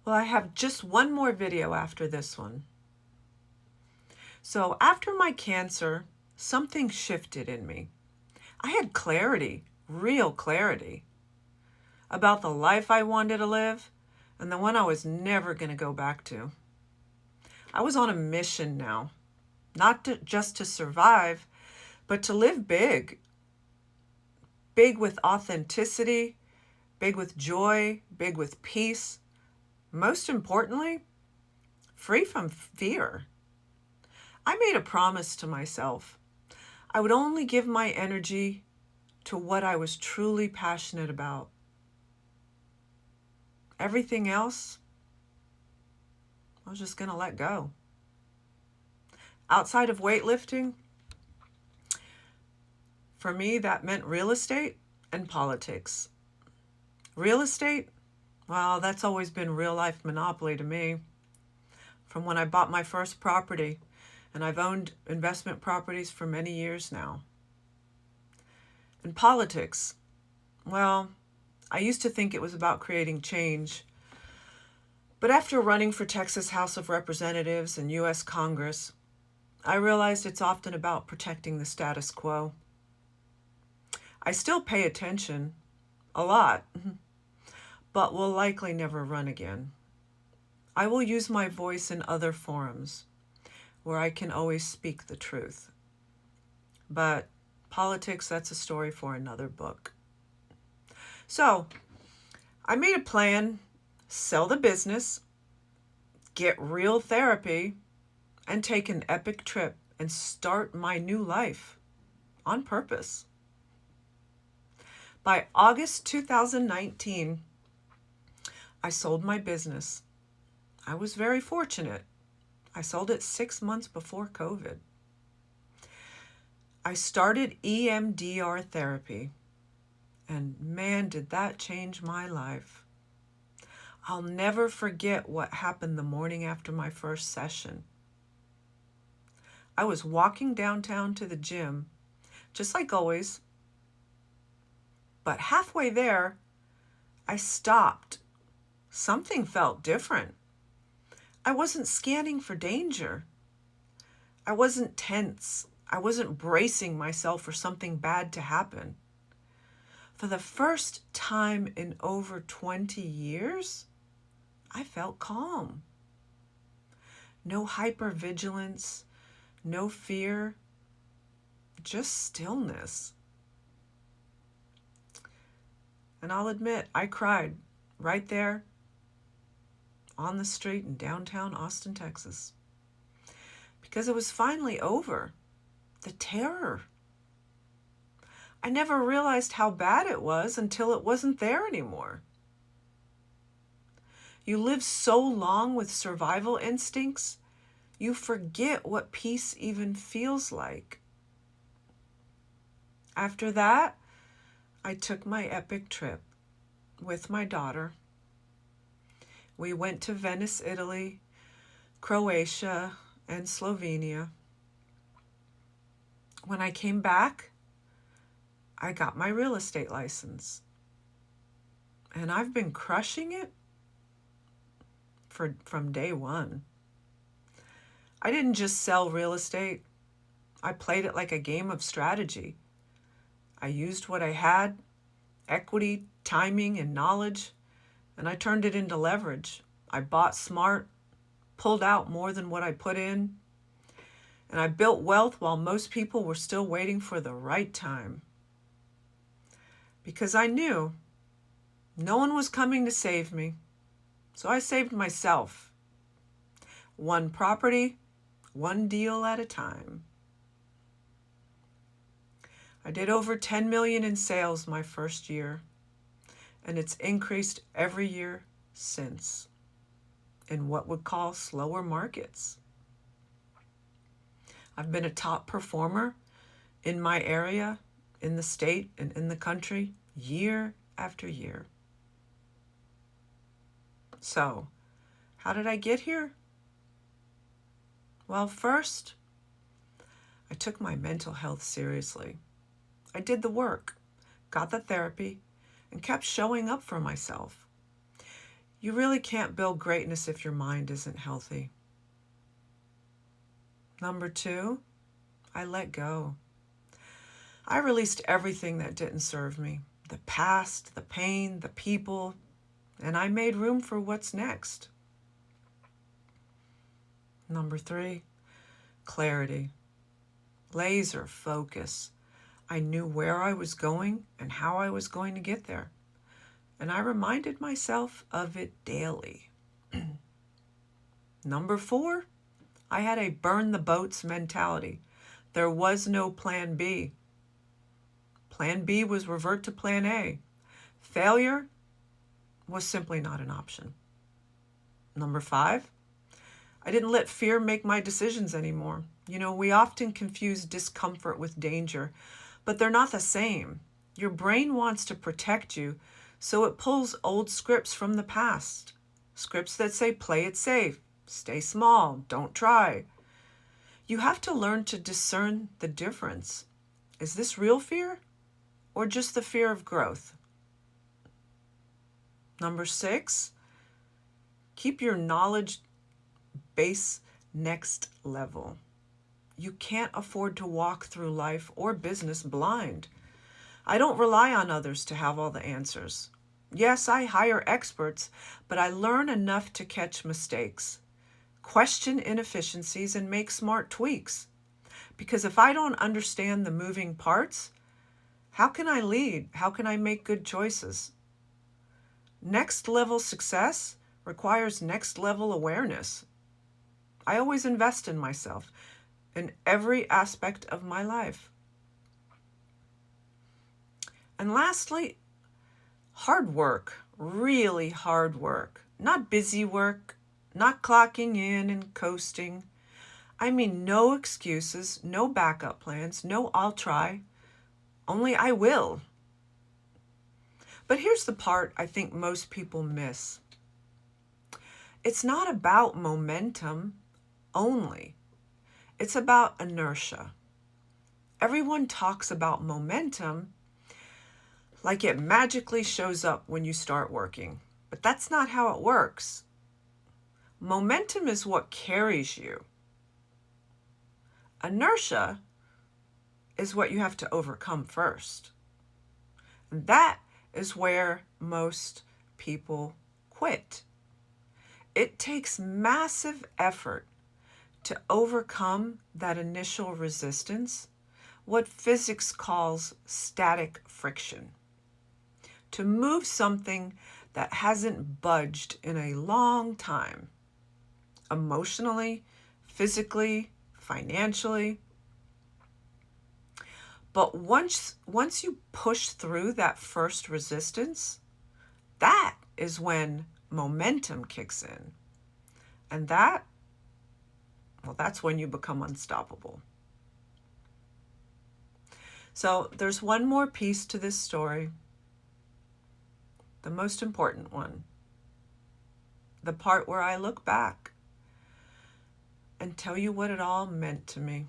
Well, I have just one more video after this one. So after my cancer, something shifted in me. I had clarity, real clarity, about the life I wanted to live and the one I was never going to go back to. I was on a mission now, not just to survive, but to live big. Big with authenticity, big with joy, big with peace. Most importantly, free from fear. I made a promise to myself. I would only give my energy to what I was truly passionate about. Everything else, I was just going to let go. Outside of weightlifting, for me, that meant real estate and politics. Real estate, well, that's always been real life monopoly to me. From when I bought my first property, and I've owned investment properties for many years now. And politics, well, I used to think it was about creating change. But after running for Texas House of Representatives and U.S. Congress, I realized it's often about protecting the status quo. I still pay attention, a lot, but will likely never run again. I will use my voice in other forums where I can always speak the truth. But politics, that's a story for another book. So I made a plan, sell the business, get real therapy, and take an epic trip and start my new life on purpose. By August 2019, I sold my business. I was very fortunate. I sold it 6 months before COVID. I started EMDR therapy, and man, did that change my life. I'll never forget what happened the morning after my first session. I was walking downtown to the gym, just like always, but halfway there, I stopped. Something felt different. I wasn't scanning for danger. I wasn't tense. I wasn't bracing myself for something bad to happen. For the first time in over 20 years, I felt calm. No hypervigilance, no fear, just stillness. And I'll admit, I cried right there on the street in downtown Austin, Texas, because it was finally over. The terror. I never realized how bad it was until it wasn't there anymore. You live so long with survival instincts, you forget what peace even feels like. After that, I took my epic trip with my daughter. We went to Venice, Italy, Croatia, and Slovenia. When I came back, I got my real estate license. And I've been crushing it from day one. I didn't just sell real estate. I played it like a game of strategy. I used what I had, equity, timing, and knowledge, and I turned it into leverage. I bought smart, pulled out more than what I put in, and I built wealth while most people were still waiting for the right time. Because I knew no one was coming to save me, so I saved myself. One property, one deal at a time. I did over 10 million in sales my first year, and it's increased every year since in what would call slower markets. I've been a top performer in my area, in the state, and in the country year after year. So, how did I get here? Well, first, I took my mental health seriously. I did the work, got the therapy, and kept showing up for myself. You really can't build greatness if your mind isn't healthy. Number 2, I let go. I released everything that didn't serve me. The past, the pain, the people, and I made room for what's next. Number 3, clarity. Laser focus. I knew where I was going and how I was going to get there. And I reminded myself of it daily. Number 4, I had a burn the boats mentality. There was no plan B. Plan B was revert to plan A. Failure was simply not an option. Number 5, I didn't let fear make my decisions anymore. You know, we often confuse discomfort with danger, but they're not the same. Your brain wants to protect you, so it pulls old scripts from the past. Scripts that say play it safe, stay small, don't try. You have to learn to discern the difference. Is this real fear or just the fear of growth? Number 6, keep your knowledge base next level. You can't afford to walk through life or business blind. I don't rely on others to have all the answers. Yes, I hire experts, but I learn enough to catch mistakes, question inefficiencies, and make smart tweaks. Because if I don't understand the moving parts, how can I lead? How can I make good choices? Next level success requires next level awareness. I always invest in myself in every aspect of my life. And lastly, hard work, really hard work. Not busy work, not clocking in and coasting. I mean, no excuses, no backup plans, no I'll try, only I will. But here's the part I think most people miss. It's not about momentum only. It's about inertia. Everyone talks about momentum like it magically shows up when you start working, but that's not how it works. Momentum is what carries you. Inertia is what you have to overcome first. And that is where most people quit. It takes massive effort to overcome that initial resistance, what physics calls static friction. To move something that hasn't budged in a long time, emotionally, physically, financially. But once you push through that first resistance, that is when momentum kicks in. And that's when you become unstoppable. So there's one more piece to this story, the most important one, the part where I look back and tell you what it all meant to me.